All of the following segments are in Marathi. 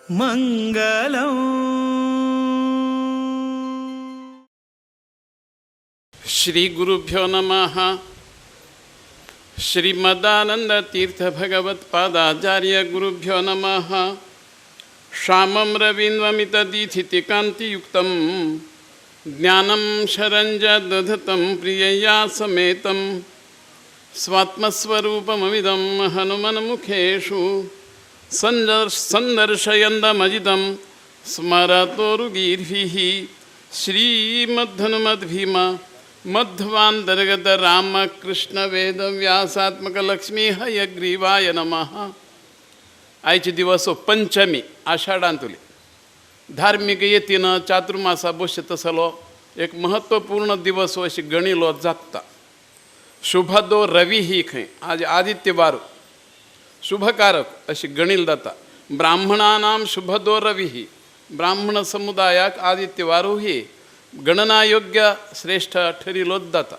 मंगलम. श्री गुरुभ्यो नमः. श्रीमदानंद तीर्थ भगवत्पादाचार्य गुरुभ्यो नमः. श्यामं रवीन्द्रमितदीथितिकान्तियुक्तं ज्ञानं शरञ्जदधतं प्रियया समेतं स्वात्मस्वरूपमविदं हनुमन्मुखेषु सन्दर्शयन्दमजितं स्मरतोरुगीर्भिः. श्रीमद्धनुमद्भीम मध्वांतर्गत रामकृष्ण वेद व्यासात्मक लक्ष्मी हयग्रीवाय नमः. आयचे दिवस पंचमी आषाढांतुली धार्मिक येतीनं चातुर्मासा बोश तसलो एक महत्त्वपूर्ण दिवस अशी गणिलो जाता. शुभदो रवी ही खंय आज आदित्यवार शुभकारक अशी गणिल जाता. ब्राह्मणानां शुभदो रवी ही ब्राह्मण समुदायाक आदित्यवारू ही गणनायोग्य श्रेष्ठ ठरिलोच जाता.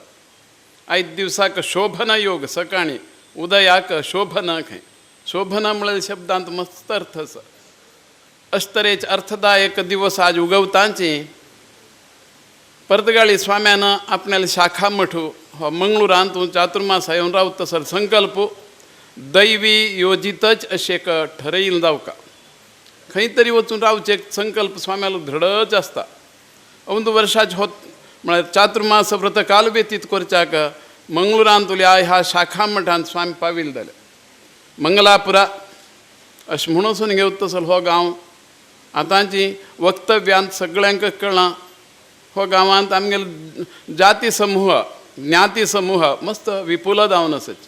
आयज दिवसाक शोभन योग सकाळी उदयाक शोभन खंय शोभना म्हळेल शब्दांत मस्त अर्थ आसा. अस्तरेच अर्थदायक दिवस आज उगवतांची परतगाळी स्वाम्यानं आपल्याला शाखा मठू हो मंगळुरांतून चातुर्मास येवन रावता तसर संकल्प दैवी योजितच अशें एक ठरयिल्लें जावका. खंय तरी वचून रावचे संकल्प स्वाम्यालो धडच आसता. ಒಂದು ವರ್ಷಾಚ ಹೊತ್ತು म्हळ्यार चातुर्मास व्रत काल व्यतीत करच्याक मंगळुरांतुली आय ह्या शाखा मठांत स्वामी पाविल जाले. मंगलापुरा अशें म्हणून घेवता तसो हो गांव आतांची वक्तव्यांत सगळ्यांक कळ्ळां. हो गांवांत आमगेलो जाती समूह ज्ञाती समूह मस्त विपुल जावन आसात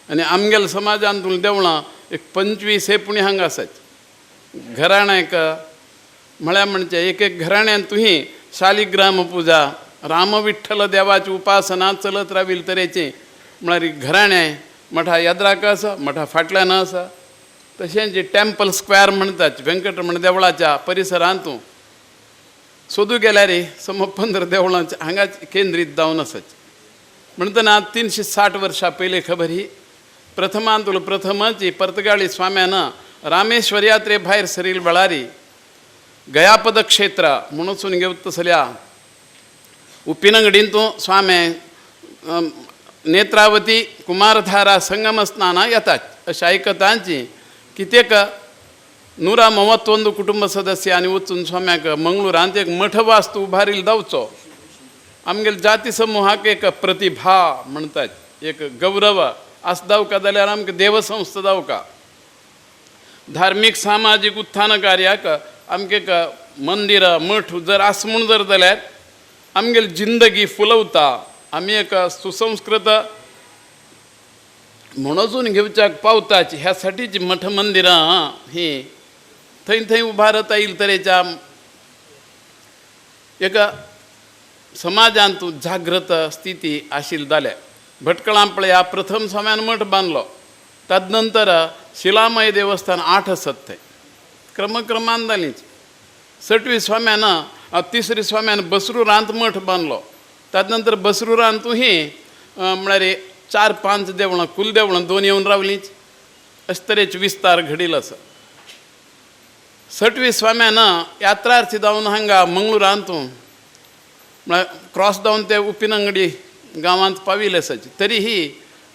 आनी आमगेल्या समाजांतून देवळां एक 25 पुणी हांगा आसात. घराण्याक म्हळ्यार म्हणजे एक घराण्यान तुही शालिग्राम पुजा राम विठ्ठल देवाची उपासना चलत राविल तरेची म्हळ्यार घराणे मठा येद्राक आसा मठा फाटल्यान आसा. तशेंच जे टेम्पल स्क्वेअर म्हणटात व्यंकटरमण देवळाच्या परिसरांतू सोदू गेल्यार सम 15 देवळांचे हांगा केंद्रीत जावन आसात. म्हणटना 360 वर्सां पयलीं खबर ही प्रथमांतूल प्रथमची पर्तगाळी स्वाम्यानं रामेश्वर यात्रे भायर सरील वेळारी गयापद क्षेत्र म्हणून घेवता तसल्या उप्पिनंगडींतू स्वामे नेत्रावती कुमारधारा संगम स्नाना येतात अशें आयकतांची कित्याक 131 कुटुंब सदस्यांनी वचून स्वाम्याक मंगळुरांत एक मठ वास्तू उबारील जावचो. आमगेल्या जाती समूहाक एक प्रतिभा म्हणटात एक गौरव आस जावका जाल्यार आमकां देवसंस्था जावका. धार्मीक सामाजीक उत्थान कार्याक आमगे मंदिर मठ जर आस म्हूण जर जाल्यार आमगेली जिंदगी फुलवता. आमी एक सुसंस्कृत म्हणून घेवच्याक पावताची ह्या साठीची मठ मंदिरां ही थंय थंय उबारता येईल तरेच्या एका समाजांत जागृत स्थिती आशिल्ली जाल्या. भटकळां पळया प्रथम स्वाम्यान मठ बांदलो. तदनंतर शिलामय देवस्थान 8 आसत थंय क्रमक्रमान जालींच. 6वी स्वाम्यानं 3री स्वाम्यान बसरूरांत मठ बांदलो. ताजे बसरूरांतूय म्हळ्यार 4-5 देवळां कुलदेवळां 2 येवन रावलींच अशे तरेचे विस्तार घडिल्लो आसा. 6वी स्वाम्यानं यात्रार्थी जावन हांगा मंगळुरांतू म्हळ्यार क्रॉस जावन ते उप्पिनंगडी गांवांत पाविल्ले आसाचे. तरीही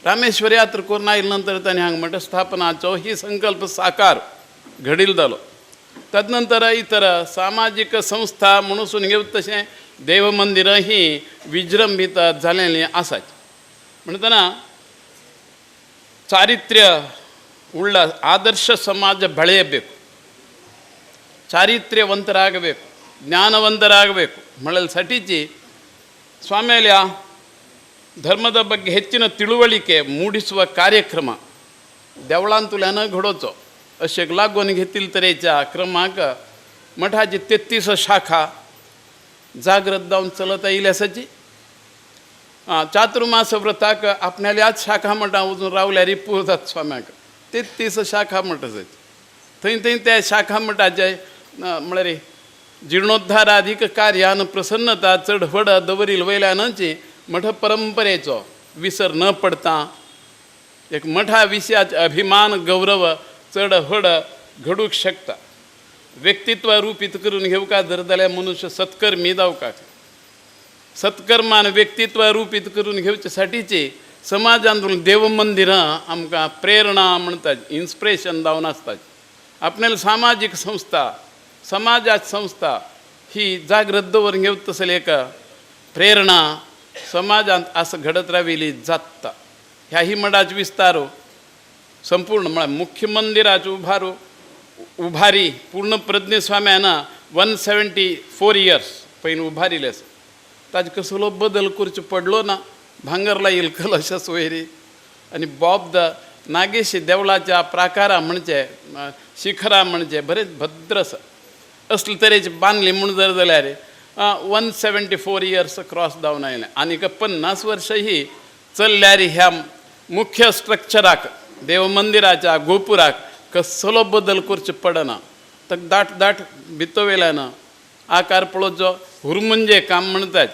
रामेश्वर यात्रा करून आयले नंतर ताणें हांगा मठ स्थापनाचो ही संकल्प साकार घडिल्लो जालो. तदनंतर इतर सामाजिक संस्था म्हणून घेवता तशें देव मंदिरां ही विजृंभीत जालेलीं आसात. म्हणटना चारित्र्य उಳ್ಳ आदर्श समाज ಬೆಳೆಯಬೇಕು. ಚಾರಿತ್ರ್ಯವಂತರಾಗಬೇಕು ಜ್ಞಾನವಂತರಾಗಬೇಕು म्हळ्यार साठीची ಸ್ವಾಮಿಯ ಧರ್ಮದ ಬಗ್ಗೆ ಹೆಚ್ಚಿನ ತಿಳುವಳಿಕೆ ಮೂಡಿಸುವ ಕಾರ್ಯಕ್ರಮ देवळांतल्यान घडोवचो अशें लागून घेतिल्ले तरेच्या क्रमांक मठाची 33 शाखा जागृत जावन चलत आयिल्ली आसाची. चातुर्मास व्रताक आपणाल्याच शाखा मठां वचून रावल्यार पुरतात स्वाम्याक 33 शाखा मठ आसात. थंय थंय त्या शाखा मठाचे म्हळ्यार जीर्णोद्धाराधीक कार्यान प्रसन्नता चढवड दवरील वयल्यानची मठ परंपरेचो विसर न पडता एक मठा विशयाचे अभिमान गौरव चढवड घडूंक शकता. व्यक्तित्व रूपीत करून घेऊ का जर जाल्यार मनुष्य सत्कर्मी जावका सत्कर्मान व्यक्तित्व रूपीत करून घेवचे साठीचे समाजांतून देव मंदिरां आमकां प्रेरणा म्हणटात इन्स्पिरेशन जावन आसतात आपल्याला सामाजिक संस्था समाजाची संस्था ही जागृत दवरून घेवत तसले एका प्रेरणा समाजांत असं घडत राविली जाता ह्याही मठाचो विस्तारो संपूर्ण म्हळ्यार मुख्य मंदिराचो उभारी पूर्ण प्रज्ञस्वाम्यान 174 इयर्स पयलीं उभारिल्ले आसा ताजे कसलो बदल करचो पडलो ना भांगरला येईल कलशस वयरी आनी बॉब द नागेशी देवळाच्या प्राकारा म्हणचे शिखरा म्हणचे बरेच भद्र आसा असले तरेचे बांदले म्हूण जर जाल्यार 174 इयर्स क्रॉस जावन आयले आनीक 50 वर्सां ही चल्ल्यार ह्या मुख्य स्ट्रक्चराक देव मंदिराच्या गोपुराक कसलो बदल करचो पडना तर दाट भितवेल्यान आकार पळोवचो हुरमुंजे काम म्हणटात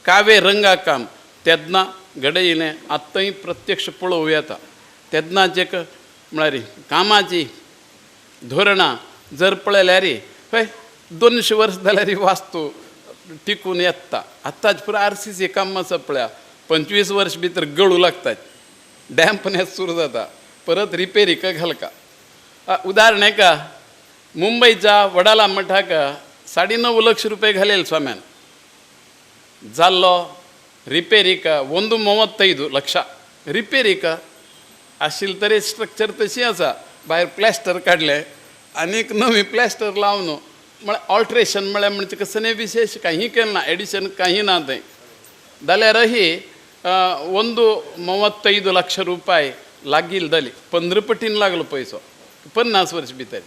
कावे रंगा काम तेदना घडयिल्लें आत्तांय प्रत्यक्ष पळोवं येता तेदनाचे म्हळ्यार कामाची धोरणां जर पळयल्यार हय 200 वर्स जाल्यार वास्तू टिकून येता आत्ताच पुरो RCC काम आसा पळया 25 वर्स भितर गळू लागतात डॅम्पनेस सुरू जाता परत रिपेरीक घालका उदाहरण एका मुंबईच्या वडाला मठाक 9.5 लाख रुपये घालेल स्वाम्यान जाल्लो रिपेरीक 1.35 ಲಕ್ಷ रिपेरीक आशिल्ली तरी स्ट्रक्चर तशी आसा भायर प्लॅस्टर काडले आनीक नवी प्लॅस्टर लावन म्हळ्यार ऑल्ट्रेशन म्हळ्यार म्हणजे कसं नाही विशेष काही केलं ना एडिशन काही ना थंय जाल्यारही 1.35 ಲಕ್ಷ ರೂಪಾಯಿ लागिल जाली 15 पटीन लागलो पैसो 50 वर्स भितर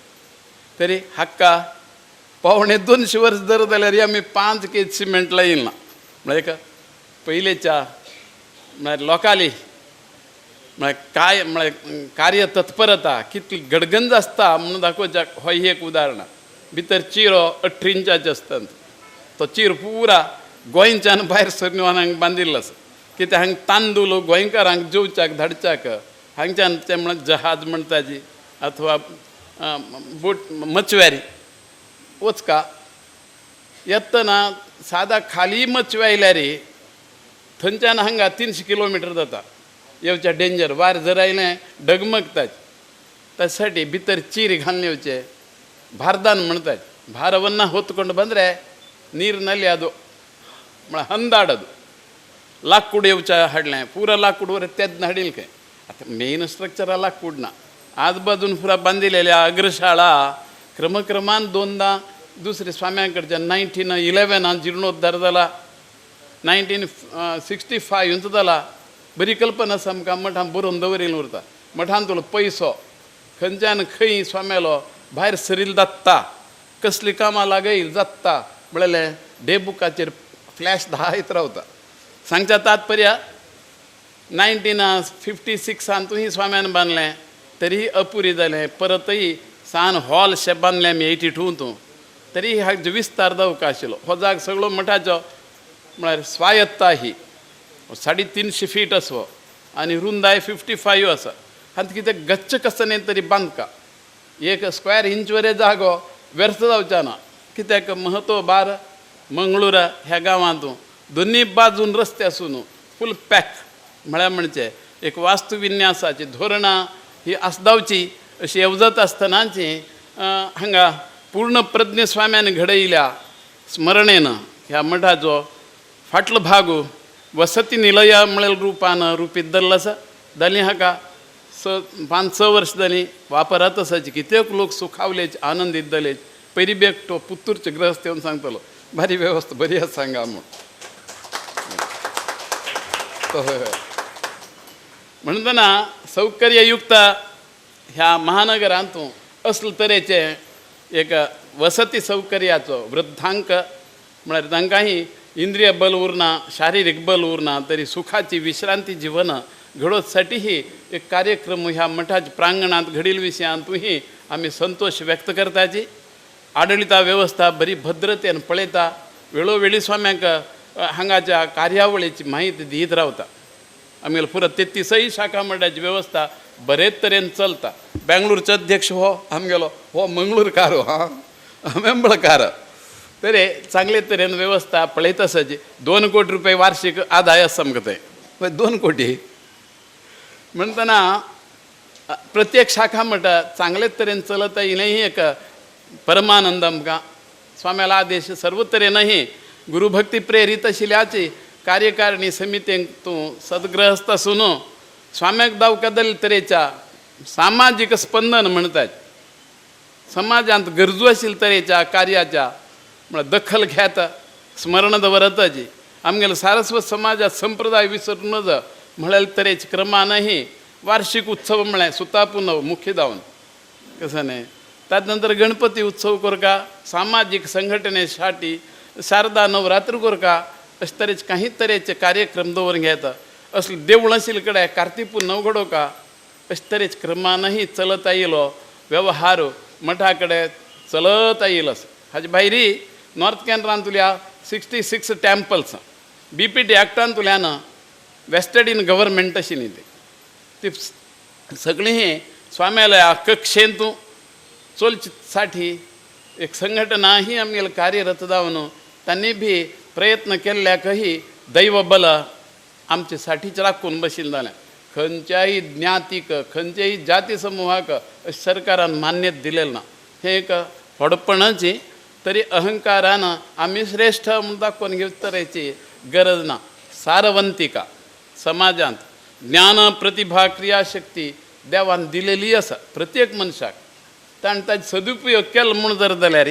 तरी हक्का 250 वर्स जर जाल्यार आमी 5 केज सिमेंट लायिल्ल ना म्हळ्यार पयलेच्या म्हळ्यार लोकाली म्हळ्यार काय म्हळ्यार कार्य तत्परता कितली गडगंज आसता म्हणून दाखोवच्याक हो एक उदाहरण भितर चिरो 18 इंचाचे आसता तो चीर पुरा गोंयच्यान भायर सरनीवान हांगा बांदिल्लो आसा कित्याक हांगा तांदूळ गोंयकारांक जेवच्याक धाडच्याक हांगच्यान ते म्हळ्यार जहाज म्हणटाची अथवा बोट मचव्यारी वचका येतना सादा खाली मचवे आयल्यार थंयच्यान हांगा 300 किलोमिटर जाता येवचें डेंजर वार जर आयलें डगमगतात त्यासाठी भितर चीर घालून येवचे भारदान म्हणटात भारवನ್ನ ಹೊತ್ತುಕೊಂಡು ಬಂದರೆ ನೀರಿನಲ್ಲಿ ಅದು ಹಂದಾಡೋದು लाकूड येवच्या हाडलें पुरा लाकूड वर तेदना हाडिल्लें काय आतां मेन स्ट्रक्चर लाकूड ना आज बाजून पुरा बांदिल्ल्या अग्रशाळा क्रमक्रमान दोनदा दुसरे स्वाम्यां कडच्यान 1911 जिर्णोद्धार जाला 1965 जाला बरी कल्पना आसा आमकां मठान बरोवन दवरिल्लें उरता मठान तुलो पयसो खंयच्यान खंय स्वाम्यालो भायर सरील जाता कसली कामां लागयली जाता म्हळ्यार डेबुकाचेर फ्लॅश दायत रावता सांगच्या तात्पर्य 1956 तुही स्वाम्यान बांदलें तरी अपुरी जालें परतय सान हॉल शे बांदलें आमी 82 तरी हाचो विस्तार जावंक आशिल्लो हो जाग सगळो मठाचो म्हळ्यार स्वायत्ता ही 350 फीट आसो आनी रुंदाय 55 आसा हांत कितें गच्च कसं नाही तरी बांदका 1 स्क्वेअर इंच वरे जागो व्यर्थ जावचा ना कित्याक महत्व बार मंगळूर ह्या गांवांतूं दोन्ही बाजून रस्ते आसून फूल पॅक म्हळ्यार म्हणजे एक वास्तुविन्यासाची धोरणां ही आसदावची अशी येवजत आसतनाची हांगा पूर्ण प्रज्ञ स्वाम्यान घडयिल्ल्या स्मरणेन ह्या मठाचो फाटलो भाग वसती निलया म्हळ्यार रूपान रुपीत धरलो आसा जालीं हाका 5-6 वर्स जालीं वापरात आसाची कित्येक लोक सुखावलेच आनंदीत जाले पयली बेगटो पुत्तूरचे ग्रस्त येवन सांगतलो बरी वेवस्था बरी आसा सांगा म्हूण म्हणटना सौकर्ययुक्त ह्या महानगरांतूं असले तरेचे एक वसती सौकर्याचो वृद्धांक म्हळ्यार तांकांय इंद्रिय बल उरना शारिरीक बल उरना तरी सुखाची विश्रांती जीवन घडोवपासाठीही एक कार्यक्रम ह्या मठाच्या प्रांगणात घडील विशयांतूही आमी संतोष व्यक्त करताची आडळिता वेवस्था बरी भद्रतेन पळयता वेळोवेळी स्वाम्यांक हांगाच्या कार्यावळीची माहिती दीत रावता आमगेलो पुरो 33 शाखा मठाची वेवस्था बरेच तरेन चलता बेंगळूरचो अध्यक्ष हो आमगेलो हो मंगळूरकार हां अमेंबळकार तरी चांगले तरेन व्यवस्था पळयतसाची 2 कोटी रुपये वार्षिक आदाय समगत आहे 2 कोटी म्हणताना प्रत्येक शाखा म्हणटा चांगले तरेन चलत येईल ही एक परमानंद आमकां स्वाम्याला आदेश सर्व तरेनही गुरुभक्ती प्रेरीत आशिल्ल्याची कार्यकारिणी समितीक तूं सदग्रहस्थ आसून स्वाम्याक दाव कदल तरेच्या सामाजिक स्पंदन म्हणटात समाजांत गरजू आशिल्ल्या तरेच्या कार्याच्या म्हळ्यार दखल घेत स्मरण दवरताची आमगेलो सारस्वत समाजात संप्रदाय विसरून नज म्हळ्यार तरेच्या क्रमानही वार्षिक उत्सव म्हळ्यार सुतापुनव मुख्य जावन कसं न्ही ताच नंतर गणपती उत्सव करका सामाजिक संघटनेसाठी शारदा नवरात्र करका अशे तरेचे काही तरेचे कार्यक्रम दवरून घेता असले देवूळ आशिल्ले कडेन कार्तिक नवघडोवका अशे तरेच्या क्रमानही चलत आयिल्लो वेवहार मठा कडेन चलत आयिल्लो हाजे भायरी नॉर्थ कॅनरान तुल्या 66 टॅम्पल्स BPT एक्टान तुल्यान वेस्टेड इन गव्हर्मेंट अशी न्ही ती सगळीं ही स्वाम्यालया कक्षेंत चलची एक संघटना ही आमगेले कार्यरत जावन तांणी बी प्रयत्न केल्ल्याकही दैव बल आमचे साठीच राखून बशिल्लें जालें खंयच्याय ज्ञातीक खंयच्याय जाती समूहाक सरकारान मान्यता दिलेलें ना हें एक व्हडपणाची तरी अहंकारान आमी श्रेष्ठ म्हूण दाखोवन घेवचे तरेची गरज ना सारवंतिका समाजांत ज्ञान प्रतिभा क्रियाशक्ती देवान दिलेली आसा प्रत्येक मनशाक ताणें ताचो सदुपयोग केलो म्हूण जर जाल्यार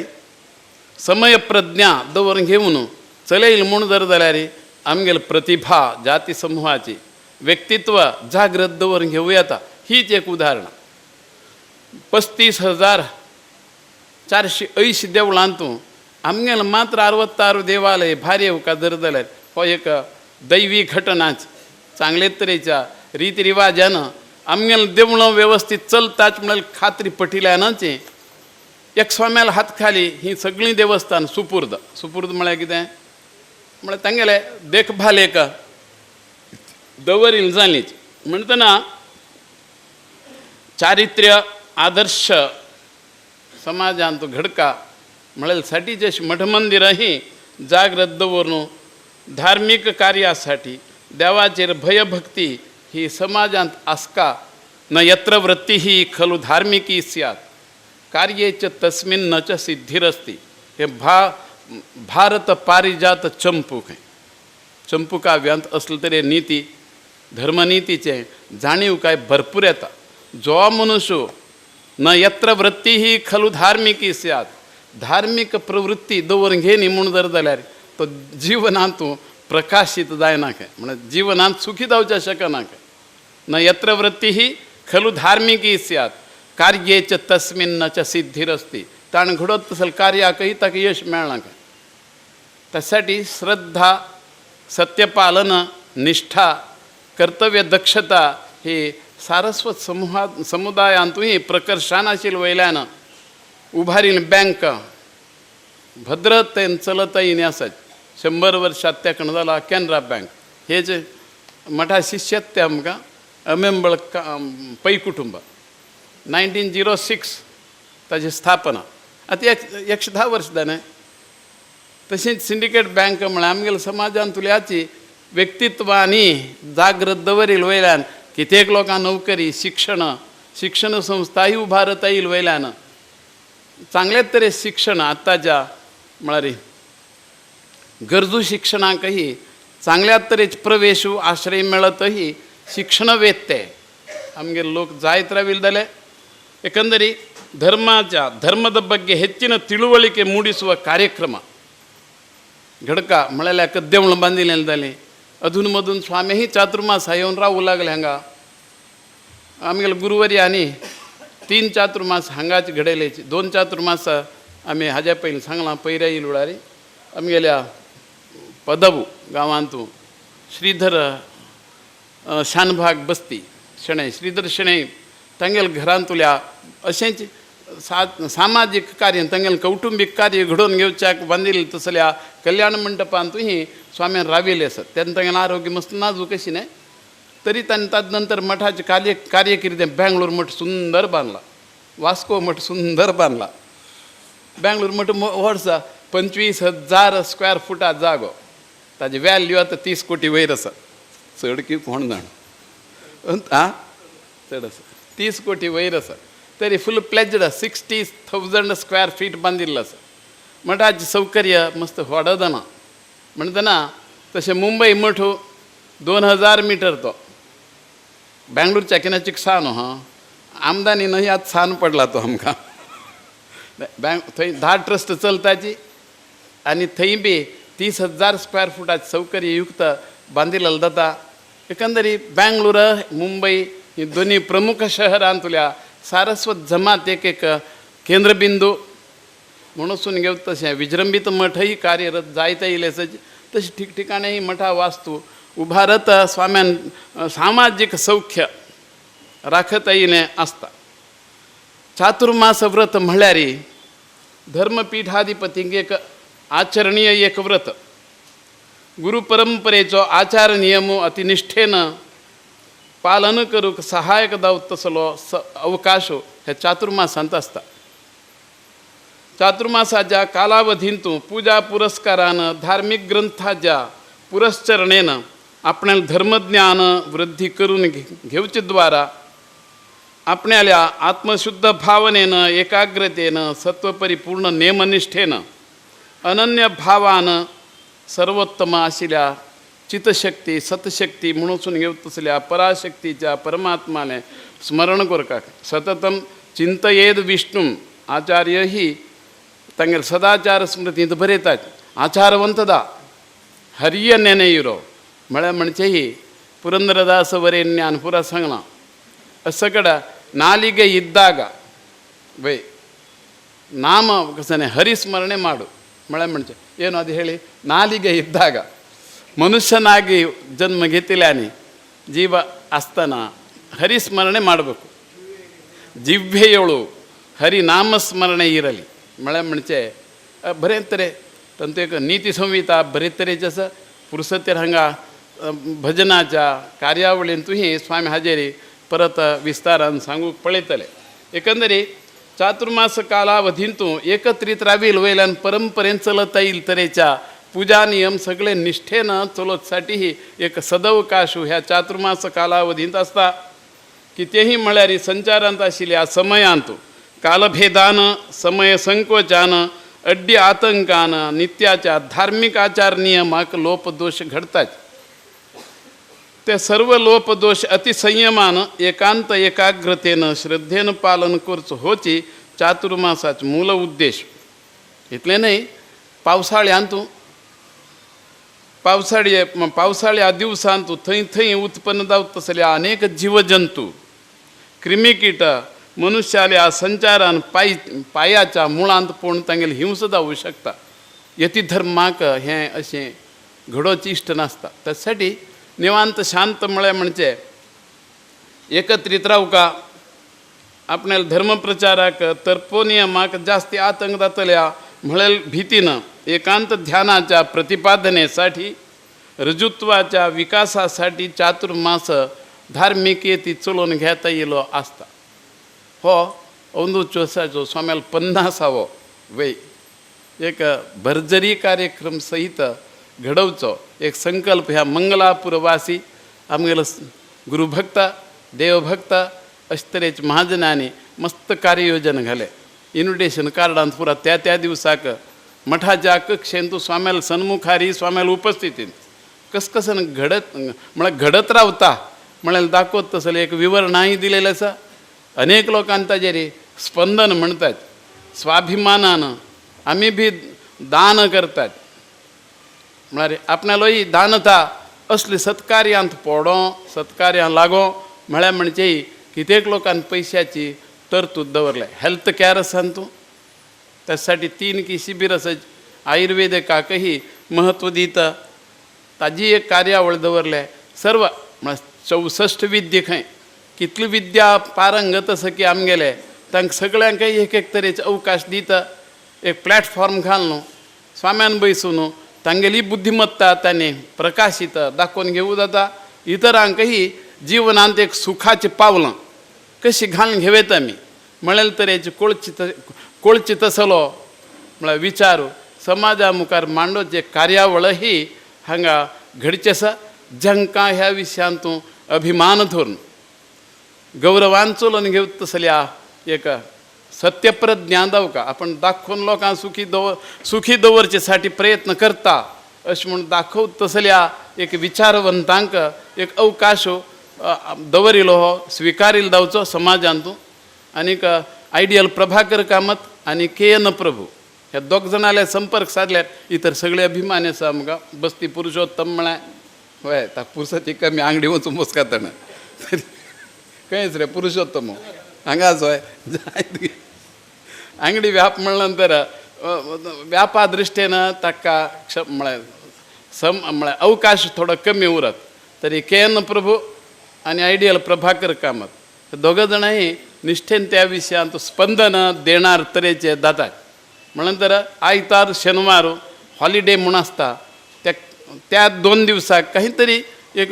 समय प्रज्ञा दवरून घेवन चलयली म्हूण जर जाल्यार आमगेली प्रतिभा जाती समूहाची व्यक्तित्व जागृत दवरून घेवं येता हीच एक उदाहरण 35,480 देवळांतूं आमगेले मात्र 66 देवालय भारी येवका जर जाल्यार हो एक दैवी घटनाच चांगले तरेच्या रितीरिवाजान आमगेले देवळां वेवस्थीत चलताच म्हळ्यार खात्री पटिल्यानाची एक स्वाम्याला हात खाली ही सगळीं देवस्थान सुपूर्द म्हळ्यार कितें म्हळ्यार तांगेले देखभालेक दवरिल्ली जालींच म्हणटना चारित्र्य आदर्श समाजांत घडका म्हळ्यार साठीचे अशी मठ मंदिरांही जागृत दवरून धार्मीक कार्यासाठी देवाचेर भयभक्ती ही समाजांत आसका न यत्र वृत्ती ही खलु धार्मिकी स्यात् कार्येच तस्मिन् न च सिद्धिरस्ति हे भारत पारिजात चंपूक चंपूकाव्यांत असले तरी नीती धर्मनीतीचे जाणीव काय भरपूर येता जो मनुष्य न यत्र वृत्ती ही खलु धार्मिकी स्यात् धार्मिक प्रवृत्ती दवरून घेनी म्हूण जर जाल्यार तो जिवनांत प्रकाशीत जायना काय म्हणजे जीवनांत सुखी जावचे शकना काय न यत्र वृत्ती ही खलु धार्मिकी स्यात् कार्येच तस्मिन् न च सिद्धिरस्ति ताणें घडोवंक तसलें कार्याकय ताका यश मेळना काय त्यासाठी श्रद्धा सत्यपालन निष्ठा कर्तव्य दक्षता ही सारस्वत समुदायांतूय प्रकर्शान आशिल्ले वयल्यान उभारिल्ली बँक भद्रतेन चलत येयनी आसात 100 वर्षात तेकण जाला कॅनरा बँक हे जे मठा शिष्यत ते आमकां अमेंबळ पै कुटुंब 1906 ताची स्थापना आतां 110 वर्ष जालें तशीच सिंडिकेट बँक म्हळ्यार आमगेल्या समाजांत तुल्याची व्यक्तित्वांनी जागृत दवरिल्ले वयल्यान कित्येक लोकांक नोकरी शिक्षण संस्थाय उबारत येयले वयल्यान चांगलेच तरे शिक्षण आतांच्या म्हळ्यार गरजू शिक्षणाकही चांगल्या तरेचे प्रवेश आश्रय मेळतही शिक्षणवेत्ते आमगे लोक जायत राविल्ले जाले एकंदरी धर्मದ ಬಗ್ಗೆ ಹೆಚ್ಚಿನ ತಿಳುವಳಿಕೆ ಮೂಡಿಸುವ ಕಾರ್ಯಕ್ರಮ घडका म्हळ्यार देवळ बांदिल्लें जालें अधून मधून स्वामीही चातुर्मास येवन रावूं लागले हांगा आमगेले गुरुवर्यांनी 3 चातुर्मास हांगाच घडयले 2 चातुर्मास आमी हाज्या पयलीं सांगलां पयऱ्या इलुळारी आमगेल्या पदबू गांवांतू श्रीधर शानभाग बस्ती शेणै श्रीधर शेणै तांगेले घरांतल्या अशेंच सामाजीक कार्य तांगेले कौटुंबीक कार्य घडोवन घेवच्याक बांदिल्ले तसल्या कल्याण मंडपांतूय स्वाम्यान राविल्ले आसात तेन्ना तांगेलें आरोग्य मस्त नाजूक अशी न्हय तरी ताणें ताजे नंतर मठाचे कार्यकिर्ते बेंगळूर मठ सुंदर बांदला वास्को मठ सुंदर बांदला बँगलोर म्हटलं व्हडसा 25,000 स्क्वेअर फुटा जागो ताजी व्हॅल्यू आता 30 कोटी वयर आसा चड की कोण जाण आं चड आसा 30 कोटी वयर आसा तरी फुल प्लेजड 60,000 स्क्वेअर फीट बांदिल्लो आसा म्हणटा हाजें सौकर्य मस्त व्हडदना म्हणटना तशें मुंबय मठू 2000 मिटर तो बँगलोरच्या किनाचीक सा न्हू हां आमदानी न्हय आतां सान पडला तो आमकां थंय 10 ट्रस्ट चलताची आनी थंय बी 30,000 स्क्वेअर फुटाचें सौकर्य युक्त बांदिल्लो जाता एकंदरीत बँगलोर मुंबई ही दोन्ही प्रमुख शहरांतल्या सारस्वत जमात एक केंद्रबिंदू म्हणून घेऊ तशें विजृंभीत मठही कार्यरत जायता येयले तशें ठिकठिकाणी मठा वास्तू उभारत स्वाम्यान सामाजिक सौख्य राखत येयलें आसता चातुर्मास व्रत म्हळ्यार धर्मपीठाधिपतींक एक आचरणीय एक व्रत गुरुपरंपरेचो आचार नियम अतिनिश्ठेन पालन करूंक सहायक जावं तसलो अवकाश हे चातुर्मासांत आसता चातुर्मासाच्या कालावधींतू पूजा पुरस्कारान धार्मिक ग्रंथाच्या पुरस्चरणेन आपणाल धर्मज्ञान वृद्धी करून घेवचे द्वारा आपणाल्या आत्मशुद्ध भावनेन एकाग्रतेन सत्वपरिपूर्ण नेमनिष्ठेन अनन्य भावान सर्वोत्तम आशिल्ल्या चितशक्ती सतशक्ती म्हणून घेवत तसल्या पराशक्तीच्या परमात्माने स्मरण करपाक सततम चिंतयेद विष्णू आचार्य ही तांगेले सदाचार स्मृतींत बरयतात आचारवंतदा हरिय नेनेयुरो म्हळ्यार म्हणजे ही ಪುರಂದರದಾಸ ವರೇಣ್ಯಾನ್ ಪುರ ಸಂಗಣ ಅಸಕಡ ನಾಲಿಗೆ ಇದ್ದಾಗ ಬೈ ನಾಮ ಕಸನೆ ಹರಿಸ್ಮರಣೆ ಮಾಡು ಮಳೆ ಮುಂಚೆ ಏನು ಅದು ಹೇಳಿ ನಾಲಿಗೆ ಇದ್ದಾಗ ಮನುಷ್ಯನಾಗಿ ಜನ್ಮ घेतल्याने ಜೀವ ಅಸ್ತನ ಹರಿಸ್ಮರಣೆ ಮಾಡಬೇಕು ಜಿಹ್ವೆಯೊಳು ಹರಿ ನಾಮಸ್ಮರಣೆ ಇರಲಿ ಮಳೆ ಮುಂಚೆ ಬರೆಯುತ್ತಾರೆ ತಂತು एक नीती संहिता बरेतरेचे आसा पुरसतेर हांगा भजनाच्या कार्यावळींतूय स्वामी हाजेरी परत विस्तारान सांगूक पळयतले एकंदरीत चातुर्मास कालावधींतू एकत्रित रावील वयल्यान परंपरेन चलत येईल तरेच्या पूजा नियम सगळे निष्ठेन चलोवसाठी एक सदवकाश ह्या चातुर्मास कालावधींत आसता कितेंय म्हळ्यार संचारांत आशिल्ल्या समयांत कालभेदान समय संकोचान अड्डी आतंकान नित्याच्या धार्मिक आचार नियमाक लोपदोष घडतात ते सर्व लोपदोष अतिसंयमान एकांत एकाग्रतेन श्रद्धेन पालन करचो होची चातुर्मासाचो मूल उद्देश इतलें न्हय पावसाळ्यांतू पावसाळ्या दिवसांतू थंय थंय उत्पन्न जावं तसल्या अनेक जीवजंतू क्रिमिकीट मनुष्याल्या संचारान पायाच्या मुळांत पडून तांगेले हिंस जावूं शकता यतिधर्माक हें अशें घडोवचें इश्ट नासता त्यासाठी निवांत शांत म्हळें म्हणजे एकत्रित रावका आपल्या धर्मप्रचाराक तर्पोनियमाक जास्ती आतंक जातल्या म्हळेल भीतीन एकांत ध्यानाच्या प्रतिपादनेसाठी रजुत्वाच्या विकासासाठी चातुर्मास धार्मिकेती चलोवन घेता येयलो आसता हो अंदुचोसाचो स्वाम्याल 50वो वय एक भरजरी कार्यक्रम सहित घडवचो एक संकल्प ह्या मंगलापूरवासी आमगेलो गुरुभक्त देवभक्त अशे तरेच्या महाजनांनी मस्त कार्ययोजन घालें इन्विटेशन कार्डांत पुरा त्या दिवसाक मठाच्या कक्षेंतू स्वाम्याल सन्मुखारी स्वाम्याल उपस्थितीन कसकसन घडत रावता म्हळ्यार दाखवत तसले एक विवरणाय दिलेलें आसा अनेक लोकांनी ताजेर स्पंदन म्हणटात स्वाभिमानान आमी भी दान करतात म्हळ्यार आपणालोय दानता असली सत्कार्यांत पडो सत्कार्यां लागो म्हळ्यार म्हणजे कित्येक लोकांनी पयशाची तरतूद दवरल्या हेल्थ कॅर आसा तूं त्यासाठी 3 की शिबीर आसा आयुर्वेदिकाकय महत्व दिता ताजी एक कार्यावळ दवरल्या सर्व म्हळ्यार 64 विद्ये खंय कितली विद्या पारंगत आसा की आमगेले तांकां सगळ्यांकय एक तरेचो अवकाश दिता एक प्लॅटफॉर्म घालून स्वाम्यान बसून तांगेली बुद्धिमत्ता तांणी प्रकाशीत दाखोवन घेवूं जाता इतरांकय जिवनांत एक सुखाची पावलां कशी घालून घेवत आमी म्हळ्यार तरेची कोळची तसलो म्हळ्यार विचारू समाजा मुखार मांडोवचे कार्यावळही हांगा घडचे आसा जांकां ह्या विशयान तूं अभिमान धरून गौरवांचो घेवत तसल्या एक सत्यप्रज्ञा दावका आपण दाखोवन लोकांक सुखी दवरचे साठी प्रयत्न करता अशें म्हूण दाखोवत तसल्या एक विचारवंतांक एक अवकाश दवरिलो हो स्विकारिल्लो जावचो समाजांतू आनीक आयडियल प्रभाकर कामत आनी KN प्रभू ह्या दोग जाणांले संपर्क साधल्यार इतर सगळे अभिमान आसा आमकां बस्ती पुरुषोत्तम म्हळ्यार हय ताका पुरसाची कमी आंगडी वचून बसकातना खंयच रे पुरुषोत्तम हांगा हय अंगडी व्याप म्हणल्या नंतर व्यापा दृश्टेन ताका म्हळ्यार अवकाश थोडो कमी उरत तरी KN प्रभू आनी आयडियल प्रभाकर कामत दोग जाणांय निश्ठेन त्या विशयांत स्पंदन देणार तरेचे जातात म्हणून आयतार शेनवार हॉलिडे म्हूण आसता त्या 2 दिवसाक काही तरी एक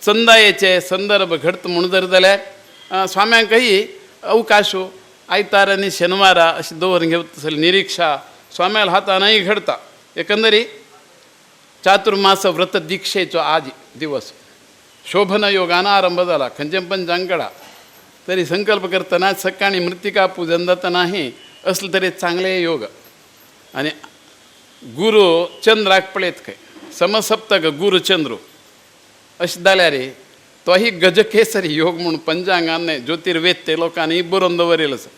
चंदायेचे संदर्भ घडत म्हणून जर जाल्यार स्वाम्यांकय अवकाश आयतार आनी शेनवारा अशी दवरून घेवत तसली निरीक्षा स्वाम्याल हातानय घडता एकंदरी चातुर्मास व्रत दिक्षेचो आज दिवस शोभन योगान आरंभ जाला खंयचे पंचांकडा तरी संकल्प करतना सकाळी मृतिका पूजन जातनाही असले तरी चांगले योग आणि गुरु चंद्राक पळयत खंय समसप्तक गुरु चंद्र अशें जाल्यार तोही गजकेसरी योग म्हणून पंचांगान ज्योतिर्वेद ते लोकांनी बरोवन दवरिल्लो आसा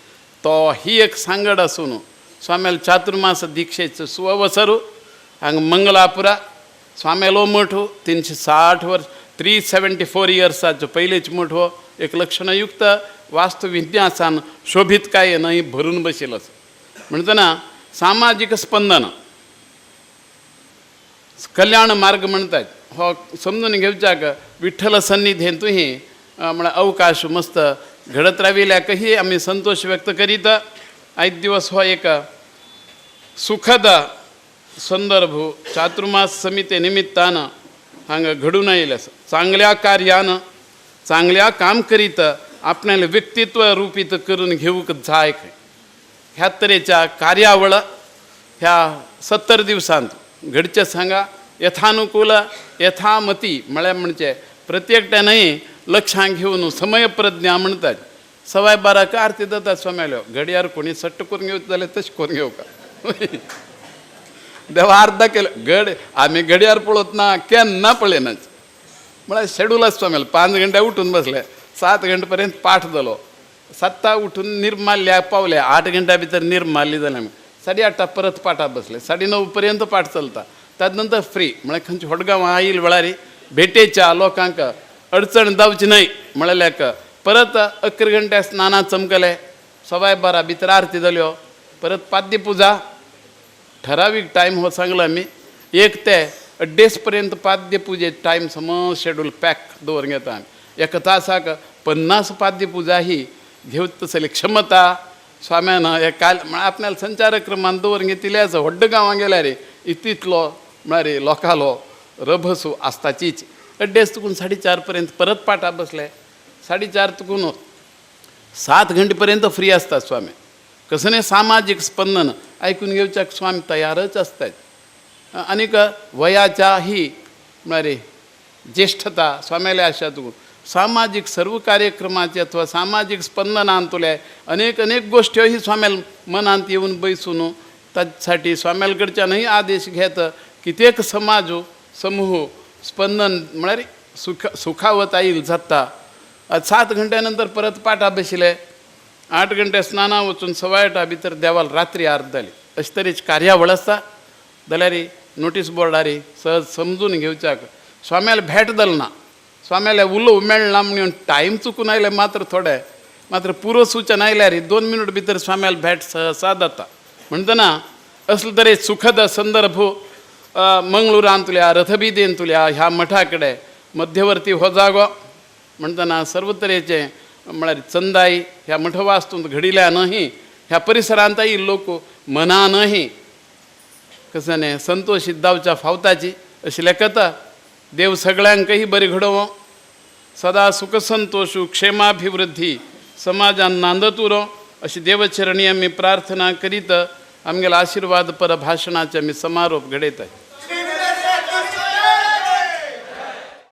तो ही एक सांगड आसून स्वाम्याल चातुर्मास दिक्षेचो सुअवसरू हांगा मंगलापुरा स्वाम्यालो मठ 360 वर्स 374 इयर्साचो पयलींच मठ हो एक लक्षणयुक्त वास्तुविन्यासान शोभितकायेनय भरून बशिल्लो आसा म्हणटना सामाजिक स्पंदन कल्याण मार्ग म्हणटात हो समजून घेवच्याक विठ्ठल सन्निधेंतूय म्हळ्यार अवकाश मस्त घडत राविल्याकही आमी संतोष व्यक्त करीत आयज दिवस हो एक सुखद संदर्भ चातुर्मास समिते निमित्तान हांगा घडून आयिल्लें आसा चांगल्या कार्यान चांगल्या काम करीत आपणालें व्यक्तित्व रुपीत करून घेवूंक जाय ह्या तरेच्या कार्यावळ ह्या 70 दिवसांत घडचे सांगा यथानुकूल यथामती म्हळ्यार म्हणजे प्रत्येकट्यानय लक्षांत घेवन समय प्रज्ञा म्हणटात 12:15 आरती जाता स्वाम्याल्यो घडयाळ कोणी सट्ट करून घेवता जाल्यार तशें करून घेवका देवा अर्धा केलो आमी घडयाळ पळोवत ना केन्ना पळयनाच म्हळ्यार शेड्यूल आसा स्वाम्यालो 5 घंटा उठून बसले 7 घंटे पर्यंत पाठ जालो 7 उठून निर्माल्या पावले 8 घंटा भितर निर्माल्ली जालें 8:30 परत पाठाक बसले 9:30 पर्यंत पाठ चलता ताजे नंतर फ्री म्हळ्यार खंयच्या होडगांवां आयिल्ले वेळार भेटेच्या लोकांक अडचण जावची न्हय म्हळ्याक परत 11 घंटे स्नानां चमकले 12:15 भितर आरती जाल्यो परत पाद्य पुजा ठरावीक टायम हो सांगलो आमी 1 ते 1:30 पर्यंत पाद्य पुजेचो टायम समज शेड्यूल पॅक दवरून घेता आमी 1 तासाक 50 पाद्य पुजा ही घेवत तसली क्षमता स्वाम्यान हे काल म्हळ्यार आपणाला संचार क्रमांक दवरून घेतिल्ले आसा व्हड्ड गांवां गेल्यार इतलो म्हळ्यार लोकालो रभसू आसताचीच 1:30 तुकून 4:30 पर्यंत परत पाठाक बसले 4:30 तुकून 7 घंटे पर्यंत फ्री आसता स्वामी कसले सामाजिक स्पंदन आयकून घेवच्याक स्वामी तयारच आसतात आनीक वयाच्याही म्हळ्यार ज्येष्ठता स्वाम्याले आशा तुकून सामाजिक सर्व कार्यक्रमाचे अथवा सामाजिक स्पंदनांतले अनेक गोष्टी ही स्वाम्याल मनांत येवन बैसून तासाठी स्वाम्याल कडच्यानय आदेश घेत कित्येक समाज समूह स्पंदन म्हळ्यार सुखावत आयिल्लो जाता 7 घंट्या नंतर परत पाठा बशिले 8 घंटे स्नाना वचून 8:15 भितर देवाल रात्री आरती जाली अशे तरेची कार्यावळ आसता जाल्यार नोटीस बोर्डार सहज समजून घेवच्याक स्वाम्याल भेट जालो ना स्वाम्याले उलोव मेळना म्हणून टायम चुकून आयले मात्र पुरो सूचन आयल्यार 2 मिनट भितर स्वाम्याल भेट सहसा जाता म्हणटना असले तरे सुखद संदर्भ मंगळुरांतल्या रथबिदेंतल्या ह्या मठा कडेन मध्यवर्ती हो जागो म्हणटना सर्व तरेचे म्हळ्यार चंदाई ह्या मठ वास्तूंत घडिल्ल्यानही ह्या परिसरांतय लोक मनानही कसने संतोषीत जावच्या फावताची अशी लेखता देव सगळ्यांकही बरी घडोवं सदा सुख संतोष क्षेमाभिवृद्धी समाजान नांदत उरो अशी देवचरणी आमी प्रार्थना करीत आमगेला आशीर्वाद पर भाषणाचे मी समारोप घडयत आहे.